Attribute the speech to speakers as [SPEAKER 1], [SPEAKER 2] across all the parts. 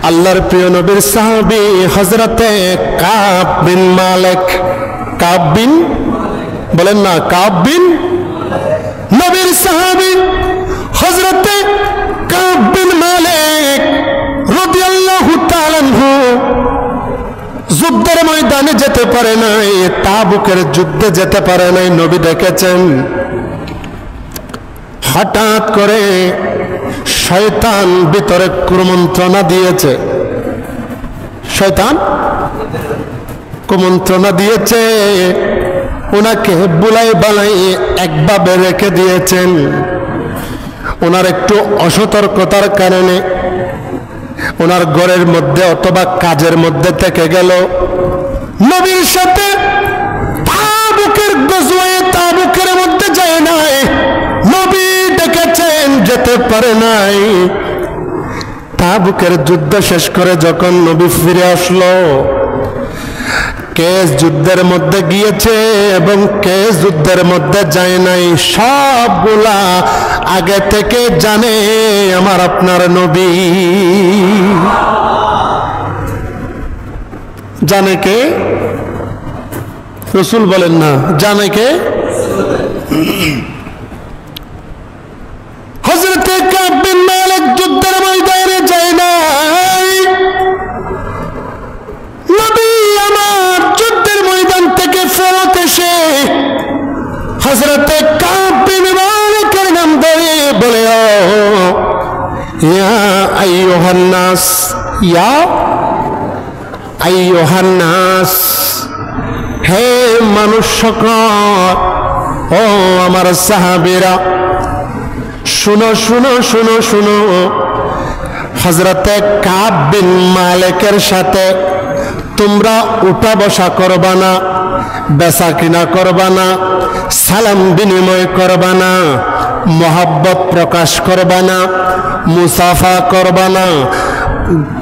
[SPEAKER 1] আল্লাহর প্রিয় নবীর সাহাবী হযরতে কাব বিন মালিক। কাব বিন বলেন না, কাব বিন, নবীর সাহাবী হযরতে কাব বিন মালিক রাদিয়াল্লাহু তাআলা আনহু যুদ্ধের ময়দানে যেতে পারে নাই, তাবুকের যুদ্ধে যেতে পারে নাই। নবী দেখেছেন হঠাৎ করে শয়তান ভিতরে কুমন্ত্রণা দিয়েছে, শয়তান কুমন্ত্রণা দিয়েছে, ওনাকে বুলাই বালাই একভাবে রেখে দিয়েছেন। ওনার একটু অসতর্কতার কারণে ওনার ঘরের মধ্যে অথবা কাজের মধ্যে থেকে গেল। নবীর সাথে তাবুকের গজওয়ে তাবুকের মধ্যে যায় নাই, নবী দেখেছেন যেতে পারে নাই। তাবুকের যুদ্ধ শেষ করে যখন নবী ফিরে আসলো, কে যুদ্ধের মধ্যে গিয়েছে এবং কে যুদ্ধের মধ্যে যায় নাই সবগুলা আগে থেকে জানে আমার আপনার নবী। জানে কে? রাসূল বলেন না, জানে কে? হযরতে কাব বিন মালিক যুদ্ধের ময়দানে যায় নাই, নবী আমার যুদ্ধের ময়দান থেকে ফেরত এসে হযরতে কাব বিন মালিকের নাম ধরে বলে, ইয়া আইয়ুহান নাস, ইয়া আইয়ুহান নাস, হে মানুষ সকল, ও আমার সাহাবীরা, শুনো শুনো শুনো শুনো। হযরতে কাব বিন মালিকের সাথে তোমরা উঠা বসা করবা না, বেচা কিনা করবা না, সালাম বিনিময় করবা না, মহব্বত প্রকাশ করবা না, মুসাফা করবা না,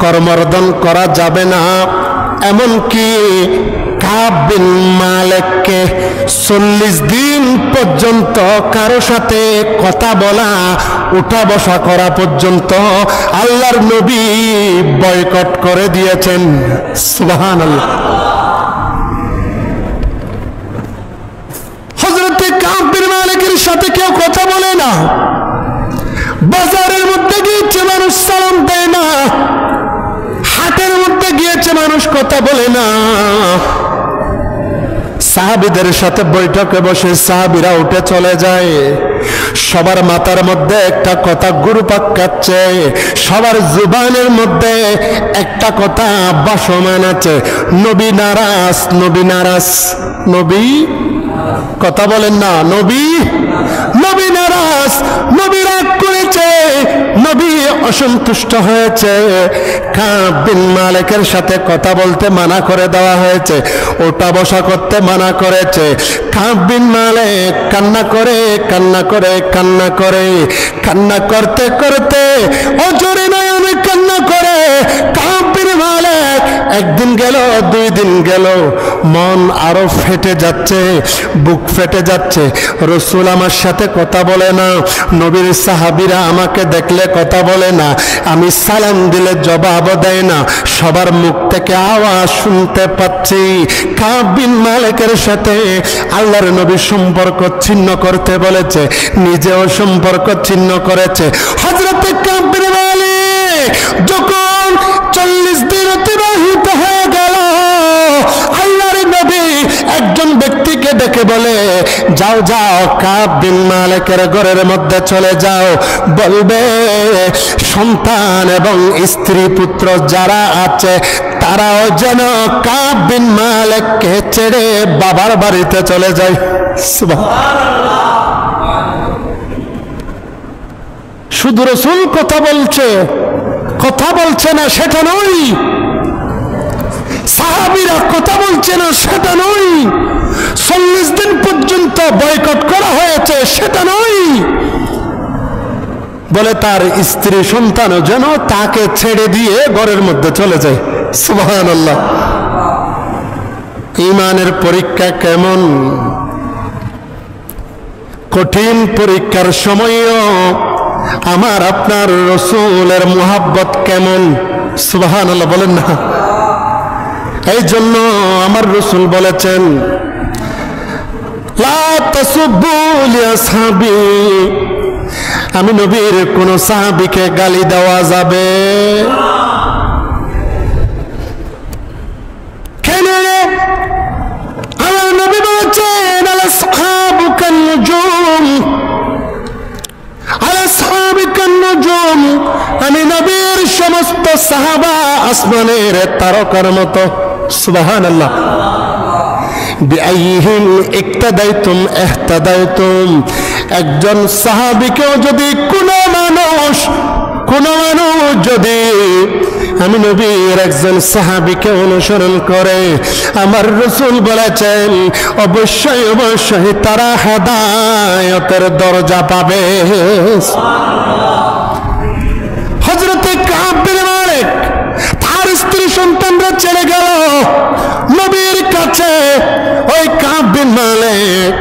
[SPEAKER 1] করমর্দন করা যাবে না। এমনকি কাব বিন মালিককে 40 দিন পর্যন্ত কারো সাথে কথা বলা, উঠা বসা করা পর্যন্ত আল্লাহর নবী বয়কট করে দিয়েছেন। সুবহানাল্লাহ। হযরতে কাব বিন মালিকের সাথে কেউ কথা বলে না, বাজারের মধ্যে গিয়েছে মানুষ সালাম দেয় না, হাটের মধ্যে গিয়েছে মানুষ কথা বলে না। সাহাবীদের সাথে বৈঠকে বসে সাহাবীরা উঠে চলে যায়, সবার মাথার মধ্যে একটা কথা ঘুরপাক খাচ্ছে, সবার জুবানের মধ্যে একটা কথা ভাসমান আছে, নবী নারাজ, নবী নারাজ, নবী কথা বলেন না, নবী, নবী নারাজ, নবী রাগ করেছে, নবী অসন্তুষ্ট হয়েছে। কাব বিন মালিকের সাথে কথা বলতে মানা করে দেওয়া হয়েছে, ওঠা বসা করতে মানা করেছে। কাব বিন মালিক কান্না করে কান্না করে কান্না করে, কান্না করতে করতে অজরে নয়নে কান্না করে কাব বিন মালিক একদিন গেল, 2 দিন গেল, মন আরো ফেটে যাচ্ছে, বুক ফেটে যাচ্ছে। রাসূল আমার সাথে কথা বলে না, নবীর সাহাবীরা আমাকে দেখলে কথা বলে না, আমি সালাম দিলে জবাব দেয় না, সবার মুখ থেকে আওয়াজ শুনতে পাচ্ছি। কাব বিন মালিকের সাথে আল্লাহর নবী সম্পর্ক ছিন্ন করতে বলেছে, নিজেও সম্পর্ক ছিন্ন করেছে। হযরতে কাব বিন মালিক যখন 40 দিন অতিবাহিত হয়ে গেল, আল্লাহর নবী একজন ব্যক্তিকে ডেকে বলে, যাও যাও কাব বিন মালিকের ঘরের মধ্যে চলে যাও, বলবে সন্তান এবং স্ত্রী পুত্র যারা আছে তারাও যেন কাব বিন মালিককে ছেড়ে বাবার বাড়িতে চলে যায়। সুবহানাল্লাহ। শুধু রাসূল কথা বলছে, কথা বলছে না সেটা নয়, সাহাবীরা কথা বলছে না সেটা নয়, 40 দিন পর্যন্ত বয়কট করা হয়েছে সেটা নয়, বলে তার স্ত্রী সন্তানও যেন তাকে ছেড়ে দিয়ে ঘরের মধ্যে চলে যায়। সুবহানাল্লাহ। ঈমানের পরীক্ষা কেমন, কঠিন পরীক্ষার সময়ও আমার আপনার রাসূলের মুহাব্বত কেমন, সুবহানাল্লাহ বলেন না। এই জন্য আমার রাসূল বলেছেন, লা তাসুব্বু লি আসহাবি, আমি নবীর কোন সাহাবীকে গালি দেওয়া যাবে কেন? আমার নবী বলেছেন, আল আসহাবু কান নুজুম, আল আসহাবু কান নুজুম, আমি নবীর সমস্ত সাহাবা আসমানের তারকার মতো। সুবহানাল্লাহ। বিআইহিম ইক্তাদাইতুম ইহতাদাইতুম, একজন সাহাবীকেও যদি কোন মানুষ যদি আমি নবীর একজন সাহাবীকে অনুসরণ করে, আমার রাসূল বলেছেন অবশ্যই অবশ্যই তারা হেদায়েতের দরজা পাবে। হযরত কাব বিন মালিক তার স্ত্রী সন্তানরা চলে গেল নবীর কাছে। ওই কাব বিন মালিক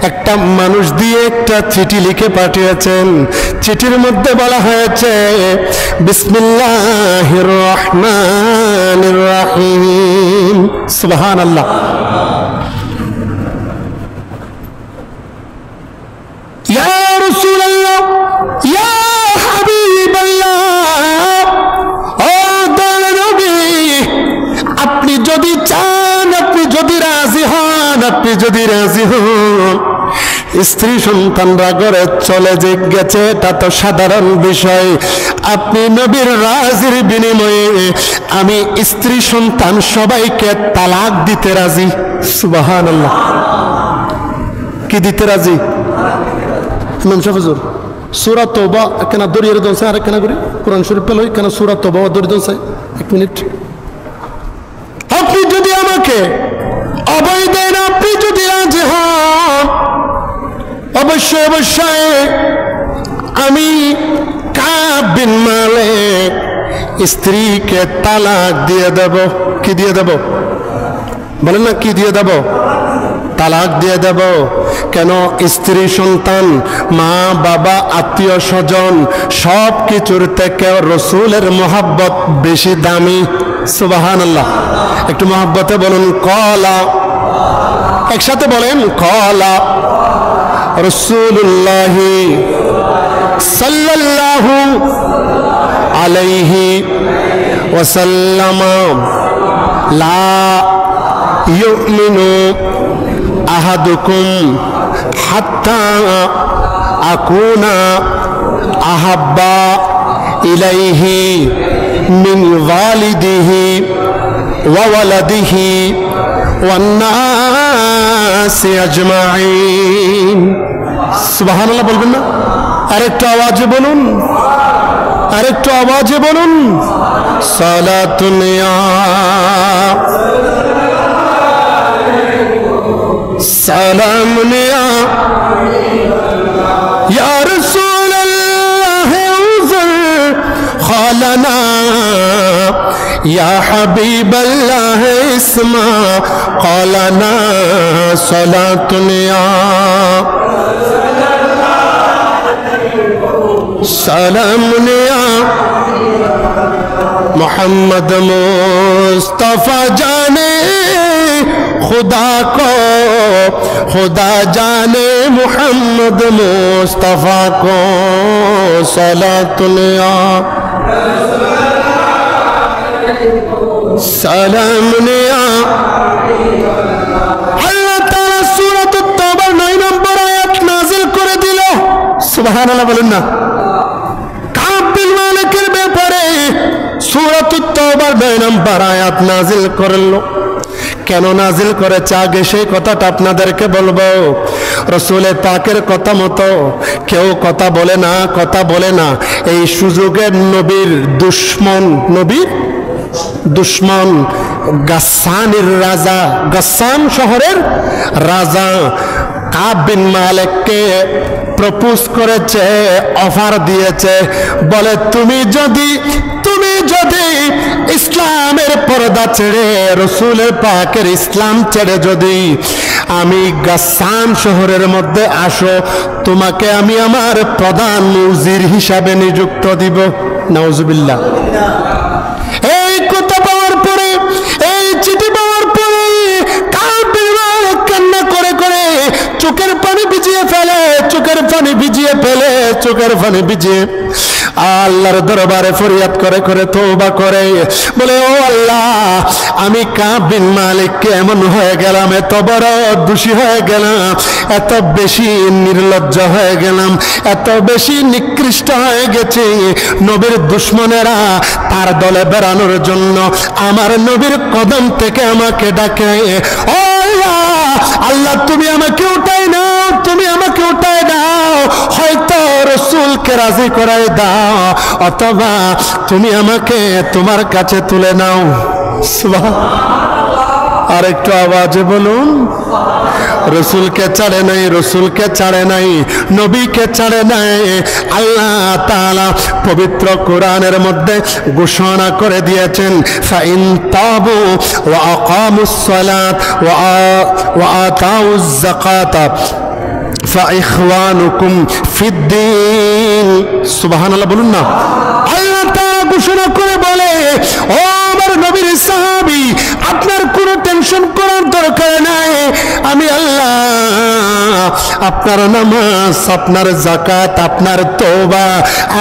[SPEAKER 1] একটা মানুষ দিয়ে একটা চিঠি লিখে পাঠিয়েছেন। চিঠির মধ্যে বলা হয়েছে, বিসমিল্লাহির রহমানির রহিম। সুবহানাল্লাহ। ইয়া রাসূলুল্লাহ, ইয়া হাবিবাল্লাহ, ও দয়ার নবী, আপনি যদি চান, আপনি যদি রাজি হন, স্ত্রী সন্তানরা ঘরে চলে গেছে, এটা তো সাধারণ বিষয়। আপনি নবীর রাজির বিনিময়ে আমি স্ত্রী সন্তান সবাইকে তালাক দিতে রাজি। সুবহানাল্লাহ। কি দিতে রাজি? হুজুর সূরা তওবা কেন দরিয়ে দনছে, আর কেন করি কোরআন শরীফ পেল কেন সূরা তওবা দরিয়ে দনছে? এক মিনিট। আপনি যদি আমাকে অভয় দেন, আপনি যদি রাজি হন, অবশ্যই অবশ্যই আমি কাব বিন মালিক স্ত্রীকে তালাক দিয়ে দেব। কি দিয়ে দেব? বলেন না, কি দিয়ে দেব? তালাক দিয়ে দেব। কেন? স্ত্রী সন্তান, মা বাবা, আত্মীয় স্বজন সব কিছুর থেকে রাসূলের মহব্বত বেশি দামি। সুবহানাল্লাহ। একটু মহব্বতে বলুন কলা, একসাথে বলেন কলা রাসূলুল্লাহি সাল্লাল্লাহু আলাইহি ওয়াসাল্লাম, লা ইউমিনু আহাদুকুম হাত্তা আকুনা আহাব্বা ইলাইহি মিন ওয়ালিদিহি ওয়া ওয়ালাদিহি ওয়ান নাসি আজমাইন। সুবহানাল্লাহ বলবেন না? আরেকটু আওয়াজে বলুন, আরেকটু আওয়াজে বলুন। সালাতুন সালামুন ইয়া রাসূলুল্লাহ উযর খালানা ইয়া হাবিবাল্লাহ ইসমা খালানা সালাতুন সালামুন मोहम्मद मुस्तफा जाने खुदा को, खुदा जाने मोहम्मद मुस्तफा को सलातुल्ला सलामुल्ला। अल्लाह ताला सूरत तौबा 9 নম্বর আয়াত নাযিল করে দিল। সুবহানাল্লাহ বলেন না? কাব বিন মালিকের ব্যাপারে সূরাত তাওবার 9 নম্বর আয়াত নাযিল করলো। কেন নাযিল করেছে আগে সেই কথাটা আপনাদেরকে বলবো। রাসূল পাকের কথা মতো কেউ কথা বলে না। এই সুযোগে নবীর দুশমন গাসসানের রাজা, গাসসান শহরের রাজা কাব বিন মালিককে প্রপোজ করেছে, অফার দিয়েছে, বলে তুমি যদি ইসলামের পর্দা ছেড়ে রাসূলের পাকের ইসলাম ছেড়ে যদি আমি গাসসান শহরের মধ্যে আসো, তোমাকে আমি আমার প্রধান মুজির হিসাবে নিযুক্ত দিব। নাউজুবিল্লাহ। চোখের পানি ভিজিয়ে আল্লাহর দরবারে ফরিয়াদ করে করে তওবা করে, বলে ও আল্লাহ, আমি কাব বিন মালিককে এমন হয়ে গেলাম, এত বড় দোষী হয়ে গেলাম, এত বেশি নির্লজ্জ হয়ে গেলাম, এত বেশি নিকৃষ্ট হয়ে গেছে, নবীর দুশ্মনেরা তার দলে বেড়ানোর জন্য আমার নবীর কদম থেকে আমাকে ডাকে, ও আল্লাহ, আল্লাহ তুমি আমাকে উঠাই নাও, তুমি আমাকে উঠাই দাও, হয়তো রাসূলকে রাজি করাই দাও, অথবা তুমি আমাকে তোমার কাছে তুলে নাও। আর একটু আওয়াজে বলুন, রসুলকে ছাড়ে নাই, রসুলকে ছাড়ে নাই, নবীকে ছাড়ে নাই। আল্লাহ তাআলা পবিত্র কোরআনের মধ্যে ঘোষণা করে দিয়েছেন, ফাইন তাবু ওয়া আকামুস সালাত ওয়া আতাউজ যাকাতা ফাইখওয়ানুকুম ফিদ্দীন। সুবহানাল্লাহ বলুন না। আল্লাহ তাআলা ঘোষণা করে বলে, ও আমার নবীর সাহাবী, আপনার কোনো টেনশন করার দরকার নাই, আমি আল্লাহ আপনার নামাজ, আপনার যাকাত, আপনার তওবা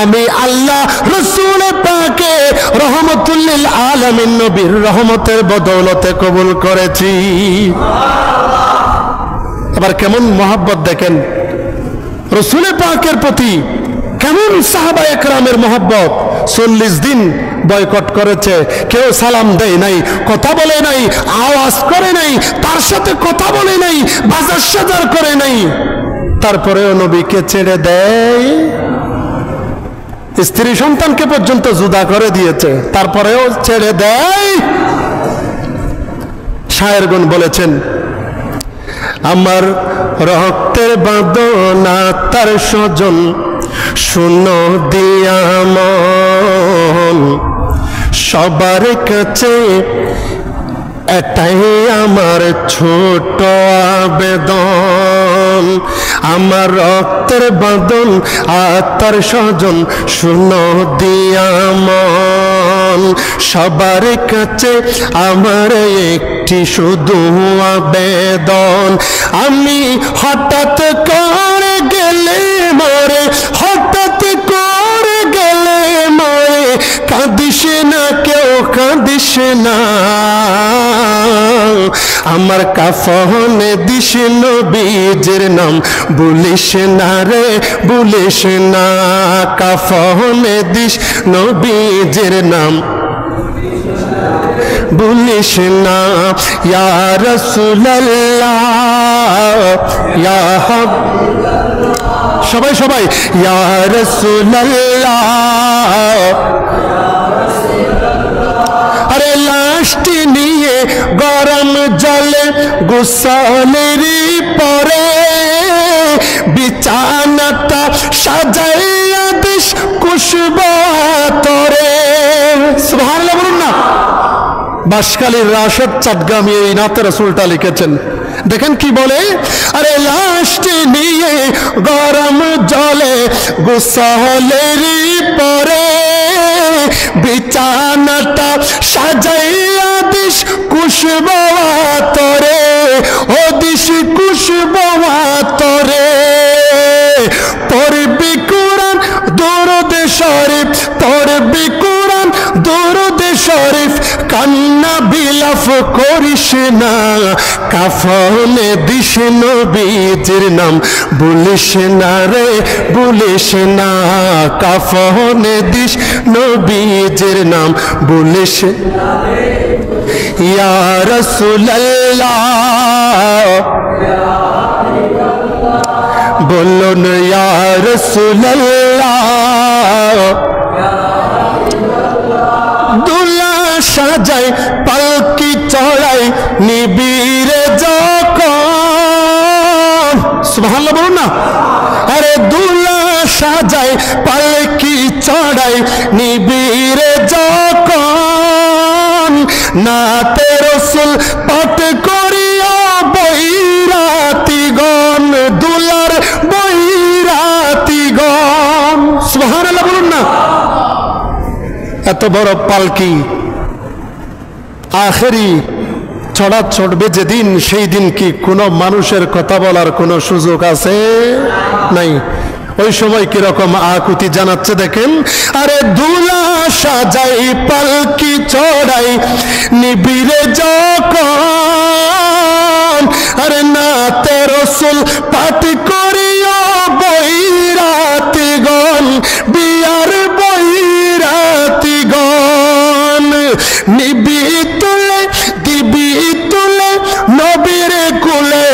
[SPEAKER 1] আমি আল্লাহ রাসূল পাকে রহমাতুল লিল আলামিন নবীর রহমতের বদৌলতে কবুল করেছি। আবার কেমন মহব্বত দেখেন রাসূল পাকের প্রতি, কেমন সাহাবায়ে কেরামের মহব্বত। 40 দিন বয়কট করেছে, কেউ সালাম দেয় নাই, কথা বলে নাই, আওয়াজ করে নাই, তার সাথে কথা বলে নাই, বাজার সাজার করে নাই, তারপরেও নবীকে ছেড়ে দেয়। স্ত্রী সন্তানকে পর্যন্ত জুদা করে দিয়েছে, তারপরেও ছেড়ে দেয়। শায়েরগণ বলেছেন, আমার রক্তের বাঁধন তার স্বজন শুনো দিয়া মন, সবার কাছে এটাই আমার ছোট আবেদন, আমার রক্তের বাঁধন আত্মার স্বজন শুনো দিয়া মন, সবার কাছে আমার একটি শুধু আবেদন, আমি হঠাৎ করে গেলে মরে, হঠাৎ করে গেলে মরে, কাঁদিস না কেউ, কাঁদিস না, আমার কাফনে দিস নবীজির নাম, বলিস না রে, বলিস না, কাফনে দিস নবীজির নাম, বলিস না, ইয়া রাসূলুল্লাহ, ইয়া সবাই সবাই ইয়া রাসূলুল্লাহ, আরে লাশটি নিয়ে গরম জলে গোসলের পরে, বিছানাটা সাজাইয়া দিস খুশবু তোরে। সুবহানাল্লাহ বলুন না। বাঁশখালীর রাশেদ চাঁদগামী এই নাতে রাসূলটা লিখেছেন, দেখেন কি বলে, আরে লাশটি নিয়ে গরম জলে গোসলের পরে, বিছানাটা সাজাইয়া দিস খুশবু তোরে, ও দিস খুশবু তোরে, পড়বি কুরআন দরুদ শরীফ, পড়বি কুরআন দরুদ শরীফ, কান্না বিলাপ করিস না, কাফনে দিস নবীজির নাম, বলিস না রে, বলিস না, কাফনে দিস নবীজির নাম, বলিস ইয়া রাসূলুল্লাহ, বলুন ইয়া রাসূলুল্লাহ, দুলা সাজাই পালকি চড়াই নিবিড়ে যখন, সুবহানাল্লাহ বলুন না। আরে দুলা সাজাই পালকি চড়াই নিবিড়ে যখন, নাতে রাসূল পাঠ করিয়া বৈরাতিগণ, দুলার বৈরাতিগণ, সুবহানাল্লাহ বলুন না। এত বড় পালকি আখেরি চড়া চড়বে যেদিন, সেই দিন কি কোনো মানুষের কথা বলার কোনো সুযোগ আছে? নাই। ওই সময় কিরকম আকুতি জানাচ্ছে দেখেন। আরে দুলা সাজাই পালকি চড়াই নিবিরে যখন, আরে নাতে রসুল পাঠ করিও বৈরাতিগণ, বিয়ার বৈরাতিগণ, নিবি তুলে দিবি তুলে নবীর কুলে,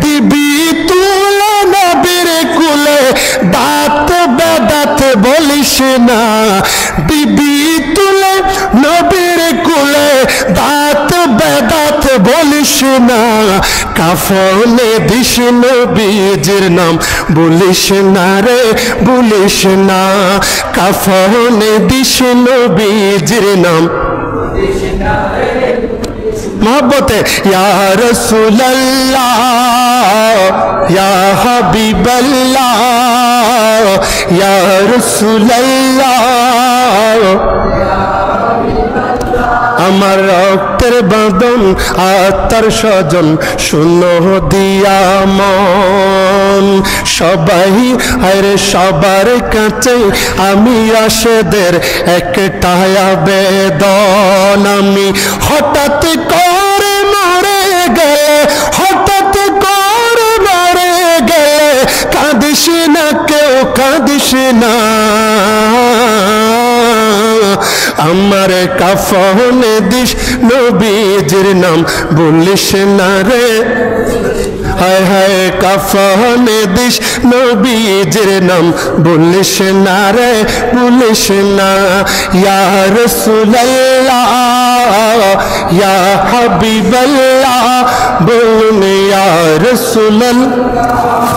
[SPEAKER 1] দিবি তুলে নবীর কুলে, দাঁত বেদাত বলিস না, দিবি তুলে নবীর কুলে, দাঁত বেদাত বলিস না, কাফনে দিস নবীজির নাম বলিস না রে, বলিস না, কাফনে দিস নবীজির নাম मोहब्बत या रसूलल्लाह या हबीबल्लाह या रसूलल्लाह, আমার রক্তের বাঁধন আত্মার স্বজন শূন্য দিয়া মন, সবাই আরে সবার কাছে আমি আশেদের একটা আবেদন, আমি হঠাৎ করে মরে গেলে, হঠাৎ করে মরে গেলে, কাঁদিস না কেউ কাঁদিস না, আমার কাফনে দিস নবীজির নাম বলিস না রে, হায় হায় কাফনে দিস নবীজির নাম বলিস না রে, বলিস না, ইয়া রাসূলুল্লাহ ইয়া হাবিবাল্লাহ, বলুন ইয়া রাসূলুল্লাহ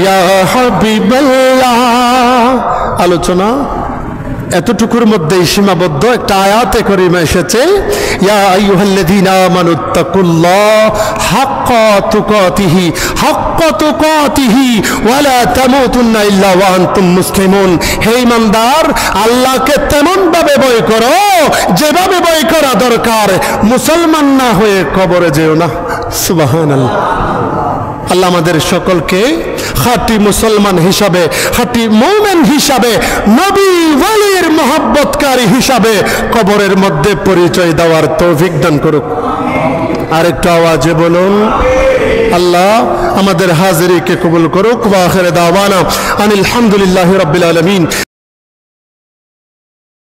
[SPEAKER 1] ইয়া হাবিবাল্লাহ। আলোচনা এতটুকুর মধ্যেই সীমাবদ্ধ। একটা আয়াতে করিমা এসেছে, ইয়া আইয়ুহাল্লাযীনা আমানুত্তাকুল্লাহ হাক্কা তুকাতিহি, হাক্কা তুকাতিহি ওয়া লা তামুতুন্না ইল্লা ওয়া আনতুম মুসলিমুন। হে ঈমানদার, আল্লাহকে তেমন ভাবে ভয় করো যেভাবে ভয় করা দরকার, মুসলমান না হয়ে কবরে যেও না। সুবহানাল্লাহ। আল্লাহ আমাদের সকলকে খাঁটি মুসলমান হিসাবে, খাঁটি মুমিন হিসাবে, নবী ওয়ালির মহব্বতকারী হিসাবে কবরের মধ্যে পরিচয় দেওয়ার তৌফিক দান করুক। আরেকটু আওয়াজে বলুন, আল্লাহ আমাদের হাজিরিকে কবুল করুক। ওয়া আখির দাওয়ানা আনিল হামদুলিল্লাহি রাব্বিল আলামিন।